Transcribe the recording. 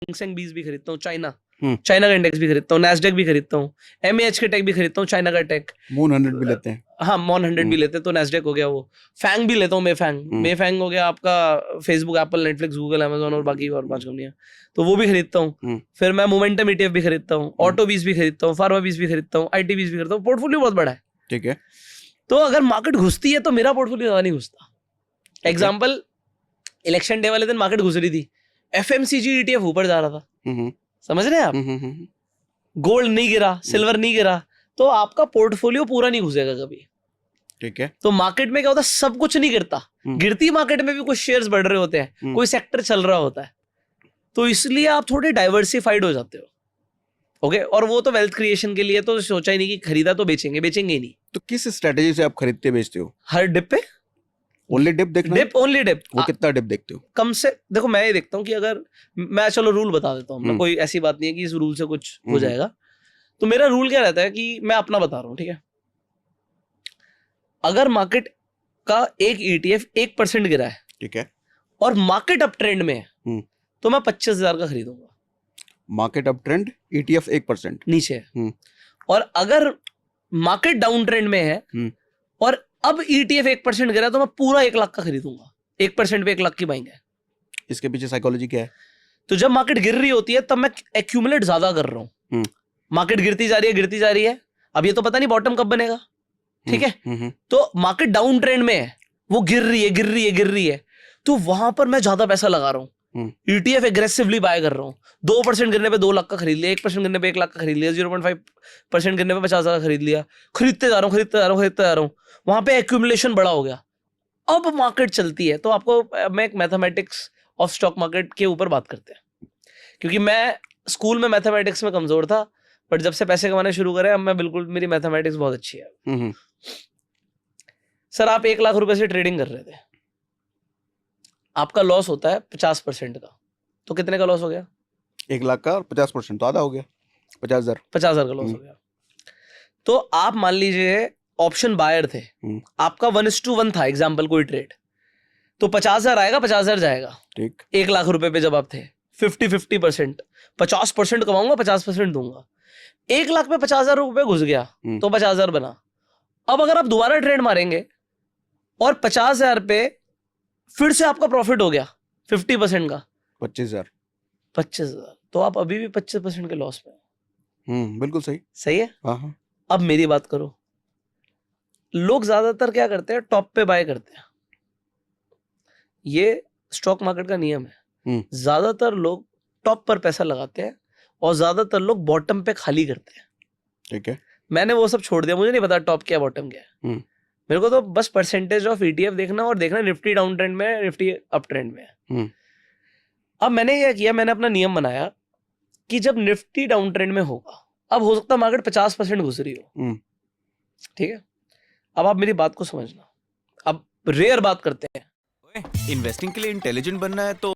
सेंसेंग 20 भी खरीदता हूँ, चाइना का इंडेक्स भी खरीदता हूँ, नैस्डैक भी खरीदता हूँ, एमएएच के टेक भी खरीदता हूँ, चाइना का टेक, मून 100 भी लेते हैं। हाँ मॉन 100 भी लेते हैं, तो नैस्डैक हो गया, वो फैंग भी लेता हूँ, मेफैंग हो गया आपका, Facebook, Apple, Netflix, Google, Amazon और बाकी और 5 कंपनियां, तो वो भी खरीदता हूँ। फिर मैं मोमेंटम ईटीएफ भी खरीदता हूँ, ऑटो 20 भी खरीदता हूँ, फार्मा 20 भी खरीदता हूँ, आईटी 20 भी खरीदता हूँ। पोर्टफोलियो बहुत बड़ा है, ठीक है। तो अगर मार्केट घुसती है तो मेरा पोर्टफोलियो ज्यादा नहीं घुसता। एग्जाम्पल, इलेक्शन डे वाले दिन मार्केट घुस रही थी, एफएमसीजी ईटीएफ ऊपर जा रहा था, समझ रहे हैं आप, गोल्ड नहीं गिरा, सिल्वर नहीं गिरा, तो आपका पोर्टफोलियो पूरा नहीं घुसेगा कभी। ठीक है। तो मार्केट में क्या होता है, सब कुछ नहीं गिरता, गिरती मार्केट में भी कुछ शेयर्स बढ़ रहे होते हैं, कोई सेक्टर चल रहा होता है, तो इसलिए आप थोड़े डाइवर्सिफाइड हो जाते हो। ओके, और वो तो वेल्थ क्रिएशन के लिए तो सोचा ही नहीं कि खरीदा तो बेचेंगे ही नहीं। तो किस स्ट्रेटेजी से आप खरीदते बेचते हो? हर डिप पे, ओनली डिप देखना? Dip, only dip. वो कितना डिप देखते हो? कम से देखो, मैं ये देखता हूँ कि अगर मैं, चलो रूल बता देता हूँ, मैं कोई ऐसी बात नहीं है कि इस रूल से कुछ हो जाएगा। तो मेरा रूल क्या रहता है कि मैं अपना बता रहा हूँ, ठीक है, अगर मार्केट का एक ईटीएफ 1% गिरा है, ठीक है, और मार्केट अप ट्रेंड में है, तो मैं 25,000 का खरीदूंगा। मार्केट अप ट्रेंड, ईटीएफ 1% नीचे है, और अगर मार्केट डाउन ट्रेंड में है और अब ईटीएफ 1% गिरा, तो मैं पूरा 1 लाख का खरीदूंगा। 1% पे 1 लाख की बाइंग है। इसके पीछे साइकोलॉजी क्या है? तो जब मार्केट गिर रही होती है तब मैं एक्यूमुलेट ज्यादा कर रहा हूँ। मार्केट गिरती जा रही है, अब ये तो पता नहीं बॉटम कब बनेगा, ठीक है, तो मार्केट डाउन ट्रेंड में है, वो गिर रही है, तो वहां पर मैं ज्यादा पैसा लगा रहा हूँ, ईटीएफ एग्रेसिवली बाय कर रहा हूँ। 2% गिरने पे 2 लाख का खरीद लिया, 1% गिरने पे 1 लाख का खरीद लिया, 0.5% गिरने पे 50,000 का खरीद लिया, खरीदते जा रहा हूँ, वहां पे एक्यूमुलेशन बड़ा हो गया। अब मार्केट चलती है, तो आपको मैं एक मैथमेटिक्स ऑफ स्टॉक मार्केट के ऊपर बात करते हैं, क्योंकि मैं स्कूल में मैथमेटिक्स में कमजोर था, बट जब से पैसे कमाने शुरू करे, अब मैं बिल्कुल, मेरी मैथमेटिक्स बहुत अच्छी है। सर, आप 1 लाख रुपए से ट्रेडिंग कर रहे थे, आपका लॉस होता है 50% का, तो कितने का लॉस हो गया? 1 लाख का 50% तो आधा हो गया, 50,000 का लॉस हो गया। तो आप मान लीजिए ऑप्शन बायर थे, आपका 1:1 था, एग्जाम्पल कोई ट्रेड, तो 50,000 आएगा, 50,000 जाएगा, ठीक। 1 लाख रुपए पे जब आप थे, 50-50%, 50% कमाऊंगा, 50% दूंगा। 1 लाख पे 50,000 रुपए घुस गया, तो 50,000 बना। अब अगर आप दोबारा ट्रेड मारेंगे और 50,000 पे फिर से आपका प्रॉफिट हो गया 50% का, 25,000, तो आप अभी भी 25% के लॉस में। बिल्कुल सही। सही है। हाँ। अब मेरी बात करो, लोग ज्यादातर क्या करते हैं, टॉप पे बाय करते हैं, ये स्टॉक मार्केट का नियम है। ज्यादातर लोग टॉप पर पैसा लगाते हैं और ज्यादातर लोग बॉटम पे खाली करते हैं। ठीक है, मैंने वो सब छोड़ दिया, मुझे नहीं पता टॉप क्या बॉटम क्या है। मेरे को तो बस परसेंटेज ऑफ ईटीएफ देखना और देखना निफ्टी डाउन ट्रेंड में है, निफ्टी अप ट्रेंड में है। अब मैंने क्या किया, मैंने अपना नियम बनाया कि जब निफ्टी डाउन ट्रेंड में होगा, अब हो सकता है मार्केट 50% घुस रही हो, ठीक है, अब आप मेरी बात को समझना। अब रेयर बात करते हैं, इन्वेस्टिंग के लिए इंटेलिजेंट बनना है तो